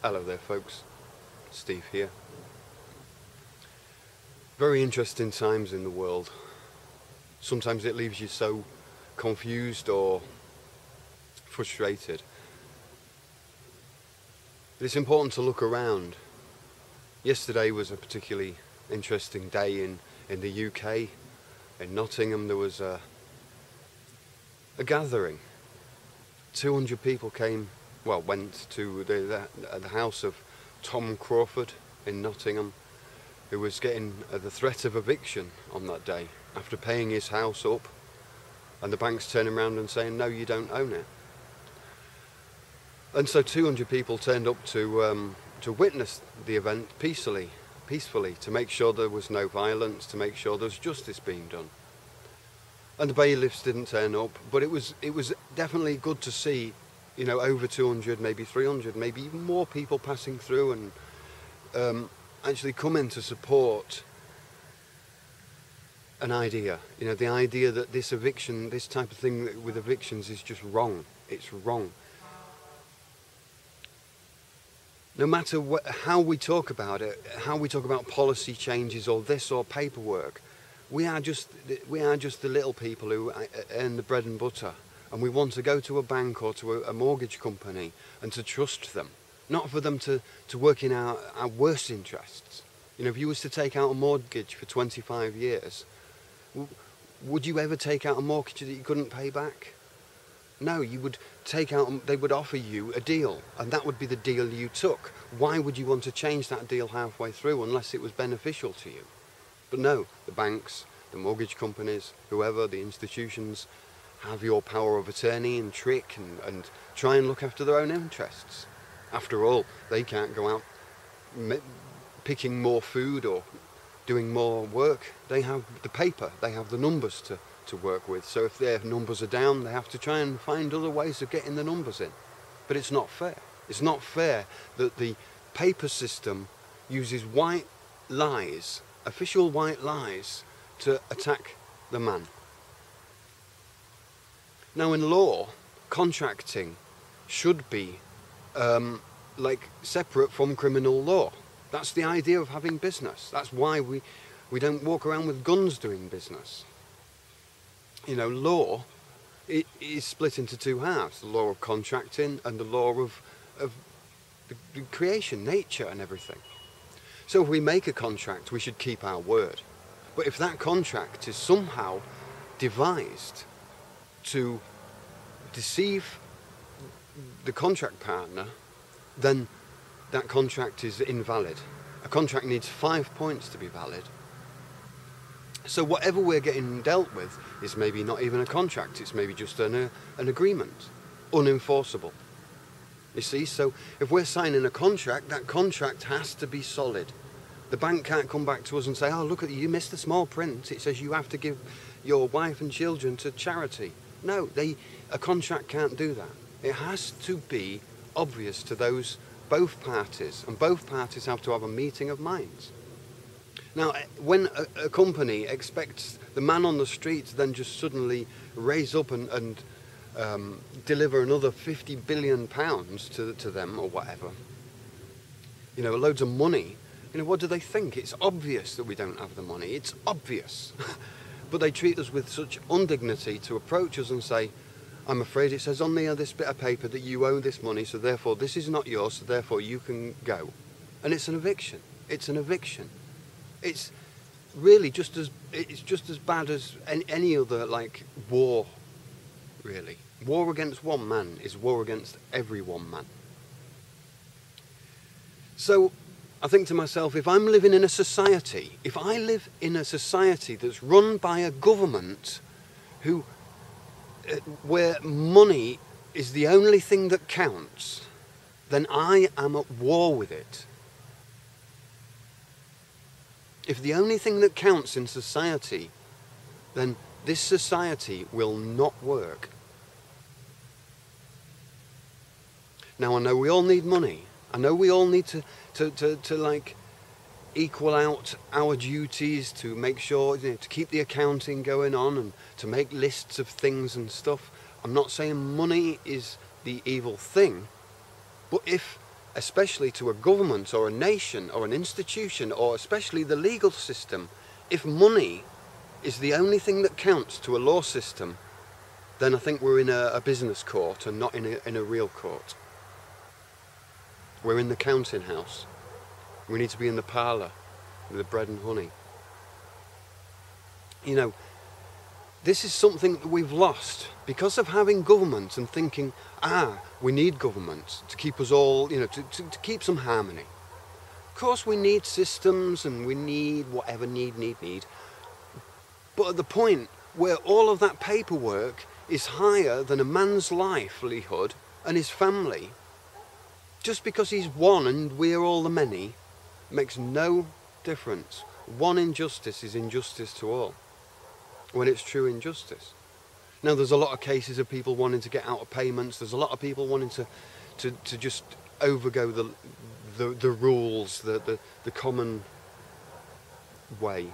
Hello there folks, Steve here. Very interesting times in the world. Sometimes it leaves you so confused or frustrated. But it's important to look around. Yesterday was a particularly interesting day in the UK. In Nottingham there was a gathering. 200 people went to the house of Tom Crawford in Nottingham, who was getting the threat of eviction on that day after paying his house up, and the bank's turning around and saying, no, you don't own it. And so 200 people turned up to witness the event peacefully, to make sure there was no violence, to make sure there was justice being done. And the bailiffs didn't turn up, but it was definitely good to see, you know, over 200, maybe 300, maybe even more people passing through and actually coming to support an idea. You know, the idea that this eviction, this type of thing with evictions is just wrong. It's wrong. No matter how we talk about it, how we talk about policy changes or this or paperwork, we are just the little people who earn the bread and butter, and we want to go to a bank or to a mortgage company and to trust them, not for them to work in our worst interests. You know, if you was to take out a mortgage for 25 years, would you ever take out a mortgage that you couldn't pay back? No, you would take out, they would offer you a deal, and that would be the deal you took. Why would you want to change that deal halfway through unless it was beneficial to you? But no, the banks, the mortgage companies, whoever, the institutions, have your power of attorney and trick and try and look after their own interests. After all, they can't go out picking more food or doing more work. They have the paper, they have the numbers to work with. So if their numbers are down, they have to try and find other ways of getting the numbers in. But it's not fair. It's not fair that the paper system uses white lies, official white lies, to attack the man. Now in law, contracting should be like separate from criminal law. That's the idea of having business. That's why we don't walk around with guns doing business. You know, law is split into two halves, the law of contracting and the law of the creation, nature and everything. So if we make a contract, we should keep our word. But if that contract is somehow devised to deceive the contract partner, then that contract is invalid. A contract needs 5 points to be valid. So whatever we're getting dealt with is maybe not even a contract, it's maybe just an agreement, unenforceable. You see, so if we're signing a contract, that contract has to be solid. The bank can't come back to us and say, oh, look at you missed the small print. It says you have to give your wife and children to charity. No, a contract can't do that. It has to be obvious to both parties, and both parties have to have a meeting of minds. Now, when a company expects the man on the street to then just suddenly raise up and deliver another £50 billion to them or whatever, you know, loads of money, you know, what do they think? It's obvious that we don't have the money. It's obvious. But they treat us with such indignity to approach us and say, I'm afraid it says on this bit of paper that you owe this money, so therefore this is not yours, so therefore you can go. And it's an eviction. It's an eviction. It's really just as bad as any other, like, war, really. War against one man is war against every one man. So I think to myself, if I'm living in a society, if I live in a society that's run by a government where money is the only thing that counts, then I am at war with it. If the only thing that counts in society, then this society will not work. Now I know we all need money. I know we all need to like equal out our duties, to make sure, you know, to keep the accounting going on and to make lists of things and stuff. I'm not saying money is the evil thing, but if especially to a government or a nation or an institution, or especially the legal system, if money is the only thing that counts to a law system, then I think we're in a business court and not in a real court. We're in the counting house. We need to be in the parlour with the bread and honey. You know, this is something that we've lost because of having government and thinking, we need government to keep us all, you know, to keep some harmony. Of course we need systems and we need whatever need. But at the point where all of that paperwork is higher than a man's livelihood and his family, just because he's one and we're all the many, makes no difference. One injustice is injustice to all, when it's true injustice. Now, there's a lot of cases of people wanting to get out of payments. There's a lot of people wanting to just overgo the rules, the common way.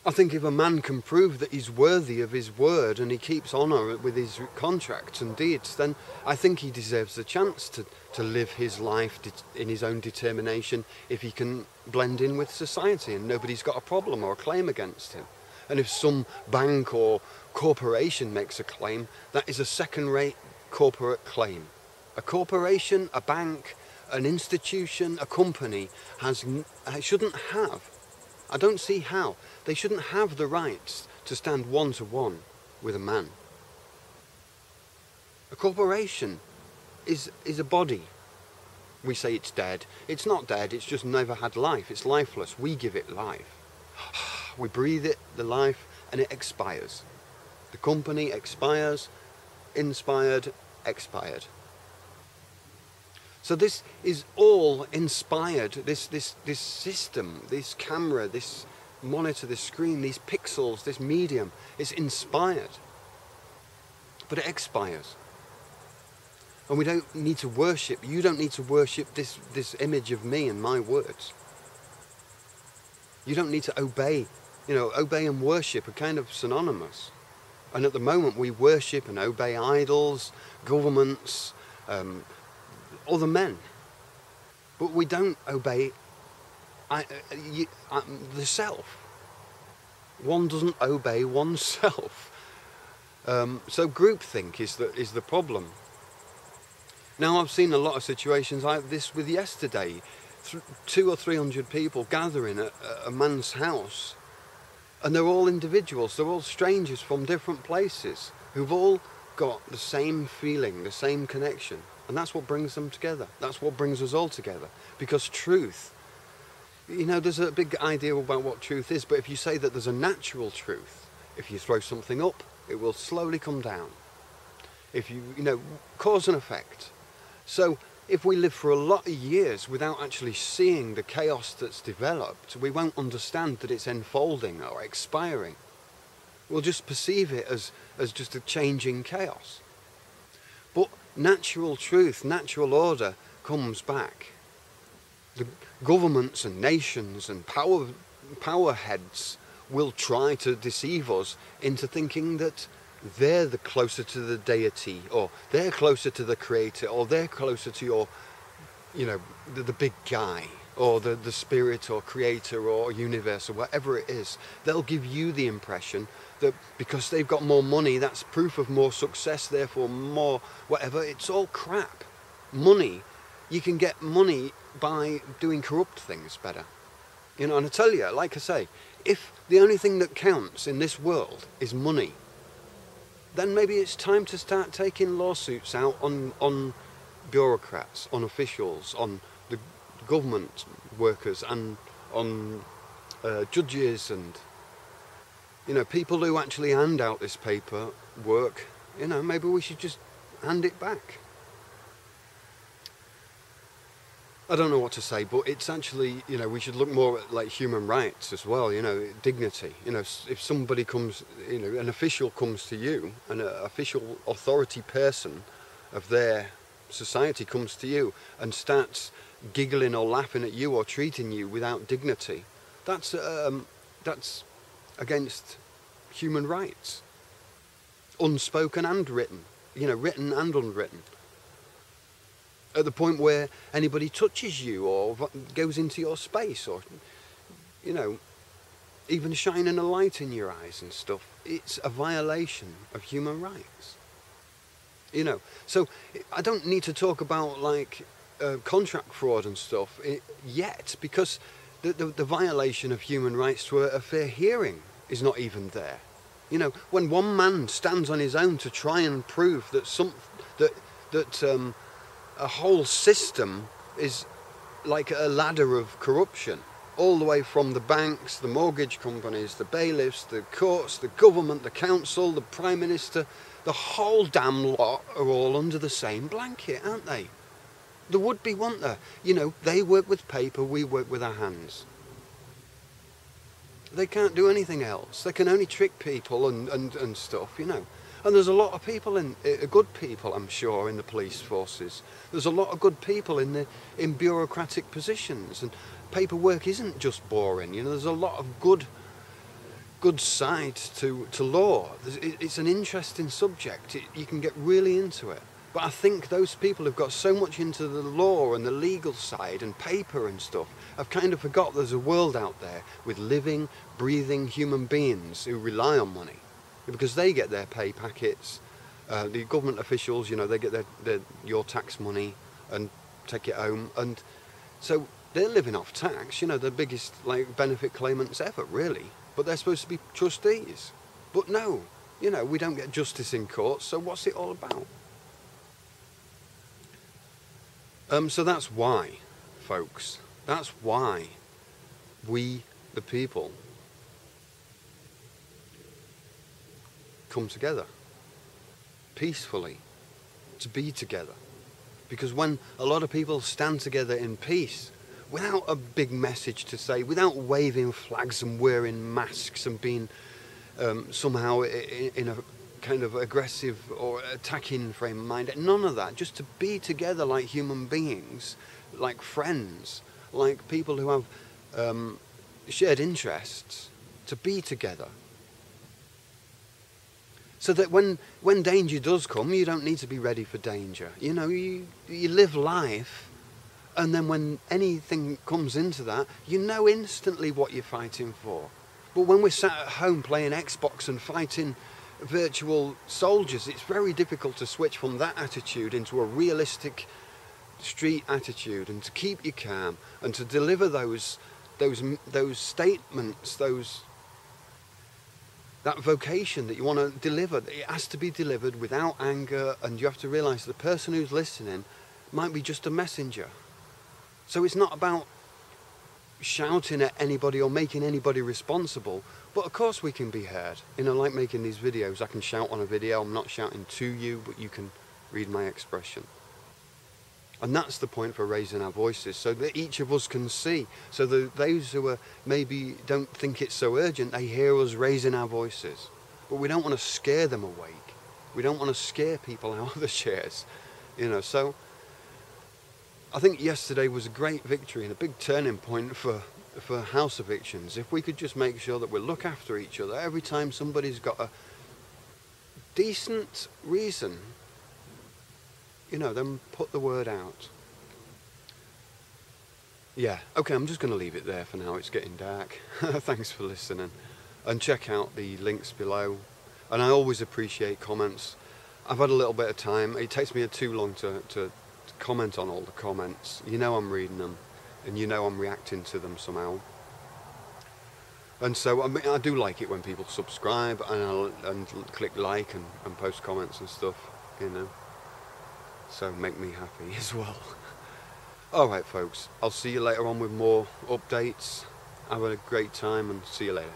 I think if a man can prove that he's worthy of his word and he keeps honour with his contracts and deeds, then I think he deserves the chance to live his life in his own determination if he can blend in with society and nobody's got a problem or a claim against him. And if some bank or corporation makes a claim, that is a second-rate corporate claim. A corporation, a bank, an institution, a company shouldn't have, I don't see how, they shouldn't have the rights to stand one-to-one with a man. A corporation is a body. We say it's dead. It's not dead, it's just never had life. It's lifeless. We give it life. We breathe it, the life, and it expires. The company expires, inspired, expired. So this is all inspired, this system, this camera, this monitor, this screen, these pixels, this medium, is inspired. But it expires. And we don't need to worship, you don't need to worship this image of me and my words. You don't need to obey. You know, obey and worship are kind of synonymous. And at the moment we worship and obey idols, governments, other men. But we don't obey the self. One doesn't obey oneself. So groupthink is the problem. Now, I've seen a lot of situations like this with yesterday. 200 or 300 people gathering at a man's house, and they're all individuals, they're all strangers from different places who've all got the same feeling, the same connection, and that's what brings them together. That's what brings us all together, because truth, you know, there's a big idea about what truth is, but if you say that there's a natural truth, if you throw something up, it will slowly come down. If you know, cause and effect. So if we live for a lot of years without actually seeing the chaos that's developed, we won't understand that it's unfolding or expiring. We'll just perceive it as just a changing chaos. But natural truth, natural order comes back. The governments and nations and power heads will try to deceive us into thinking that they're the closer to the deity, or they're closer to the creator, or they're closer to your, you know, the big guy, or the spirit or creator or universe or whatever it is. They'll give you the impression that because they've got more money, that's proof of more success, therefore more whatever. It's all crap. Money, you can get money by doing corrupt things better. You know, and I tell you, like I say, if the only thing that counts in this world is money, then maybe it's time to start taking lawsuits out on bureaucrats, on officials, on the government workers, and on judges, and, you know, people who actually hand out this paperwork. You know, maybe we should just hand it back. I don't know what to say, but it's actually, you know, we should look more at like human rights as well, you know, dignity. You know, if somebody comes, you know, an official comes to you, an official authority person of their society comes to you and starts giggling or laughing at you or treating you without dignity, that's against human rights. Unspoken and written, you know, written and unwritten. At the point where anybody touches you or goes into your space, or, you know, even shining a light in your eyes and stuff, it's a violation of human rights. You know, so I don't need to talk about like contract fraud and stuff yet, because the violation of human rights to a fair hearing is not even there. You know, when one man stands on his own to try and prove that a whole system is like a ladder of corruption, all the way from the banks, the mortgage companies, the bailiffs, the courts, the government, the council, the Prime Minister, the whole damn lot are all under the same blanket, aren't they? There would be, wouldn't there? You know, they work with paper, we work with our hands. They can't do anything else. They can only trick people and stuff, you know. And there's a lot of people good people, I'm sure, in the police forces. There's a lot of good people in bureaucratic positions, and paperwork isn't just boring. You know, there's a lot of good sides to law. It's an interesting subject. You can get really into it. But I think those people who've got so much into the law and the legal side and paper and stuff have kind of forgot there's a world out there with living, breathing human beings who rely on money, because they get their pay packets. The government officials, you know, they get your tax money and take it home, and so they're living off tax. You know, the biggest like benefit claimants ever, really. But they're supposed to be trustees. But no, you know, we don't get justice in courts. So what's it all about? So that's why, folks. That's why we, the people, come together peacefully to be together. Because when a lot of people stand together in peace, without a big message to say, without waving flags and wearing masks and being somehow in a kind of aggressive or attacking frame of mind, none of that, just to be together like human beings, like friends, like people who have shared interests, to be together. So that when danger does come, you don't need to be ready for danger. You know, you live life, and then when anything comes into that, you know instantly what you're fighting for. But when we're sat at home playing Xbox and fighting virtual soldiers, it's very difficult to switch from that attitude into a realistic street attitude, and to keep you calm and to deliver those statements, that vocation that you want to deliver. It has to be delivered without anger, and you have to realise the person who's listening might be just a messenger. So it's not about shouting at anybody or making anybody responsible, but of course we can be heard. You know, like making these videos, I can shout on a video. I'm not shouting to you, but you can read my expression. And that's the point for raising our voices, so that each of us can see. So that those who are maybe don't think it's so urgent, they hear us raising our voices. But we don't want to scare them awake. We don't want to scare people out of the chairs. You know, so I think yesterday was a great victory and a big turning point for house evictions. If we could just make sure that we look after each other every time somebody's got a decent reason, you know, then put the word out. Yeah, okay, I'm just going to leave it there for now. It's getting dark. Thanks for listening. And check out the links below. And I always appreciate comments. I've had a little bit of time. It takes me too long to comment on all the comments. You know I'm reading them, and you know I'm reacting to them somehow. And so I mean, I do like it when people subscribe and click like and post comments and stuff, you know. So make me happy as well. Alright folks, I'll see you later on with more updates. Have a great time and see you later.